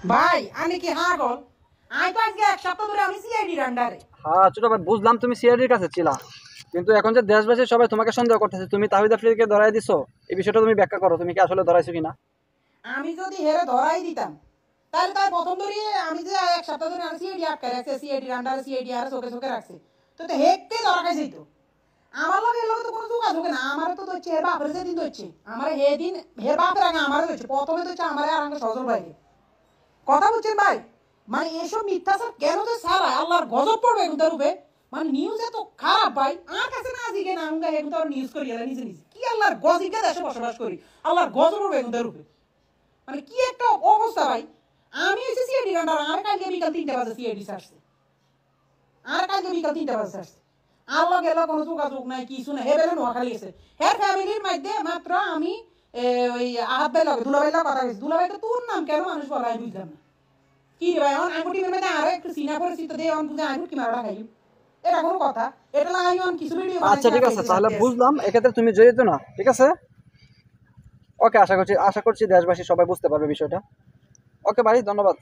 ভাই আমি কি হাগল আই তো আজকে এক সপ্তাহ ধরে আমি সিআইডির আন্ডারে। হ্যাঁ ছোট ভাই, বুঝলাম তুমি সিআইডির কাছে ছিলা, কিন্তু এখন যে দেশবাসী সবাই তোমাকে সন্দেহ করতেছে তুমি তাহিদ আফ্রিদিকে ধরাই দিছো, এই বিষয়টা তুমি ব্যাখ্যা করো, তুমি কি আসলে ধরাইছো কিনা? আমি যদি হেরে ধরাই দিতাম তাহলে তাই প্রথম ধরিয়ে আমি যে এক সপ্তাহ ধরে আমি সিআইডি আটকে রাখছে, সিআইডির আন্ডারে সিআইডি আর চোখে চোখে রাখছে, তো তো হেকতে ধরা খাইছে তো আমার লগে এর লগে তো কোনো যোগাযোগ না। আমার তো হচ্ছে হের বাপের যেদিন তো হচ্ছে আমার হে দিন হের বাপের আগে আমার হচ্ছে প্রথমে তো হচ্ছে আমার আর আগে সজল ভাইকে কথা বলছেন ভাই। মানে এসব মিথ্যাচার কেন যে সারা আল্লাহর গজব পড়বে এখন তার উপরে। মানে নিউজ এত খারাপ ভাই, আর কাছে না জিগে না আমরা এখন তো নিউজ করি এলা নিজে নিজে কি আল্লাহর গজিকে দেশে বসবাস করি, আল্লাহর গজব পড়বে এখন তার উপরে। মানে কি একটা অবস্থা ভাই। আমি হচ্ছে সিআইডি রান্ডার, আর কালকে বিকাল 3টা বাজে সিআইডি আসছে, আর কালকে বিকাল 3টা বাজে আসছে। আল্লাহ গেল কোনো যোগাযোগ নাই কিছু নাই, হেবেলে নোয়াখালী গেছে হের ফ্যামিলির মধ্যে মাত্র আমি ওই আহাত ভাই লগে দুলাভাই লগে কথা গেছি। দুলাভাই তো তোর নাম কেন মানুষ বলা আমি বুঝলাম না। কি রে ভাই অন আঙ্গুটি মেরে মধ্যে আরো একটু সিনা পরিচিত দিয়ে অন বুঝে আঙ্গুটি মারা খাই, এটা কোনো কথা? এটা লাগাই অন কিছু ভিডিও আচ্ছা ঠিক আছে, তাহলে বুঝলাম এক্ষেত্রে তুমি জড়িত না, ঠিক আছে। ওকে, আশা করছি দেশবাসী সবাই বুঝতে পারবে বিষয়টা। ওকে ভাই, ধন্যবাদ।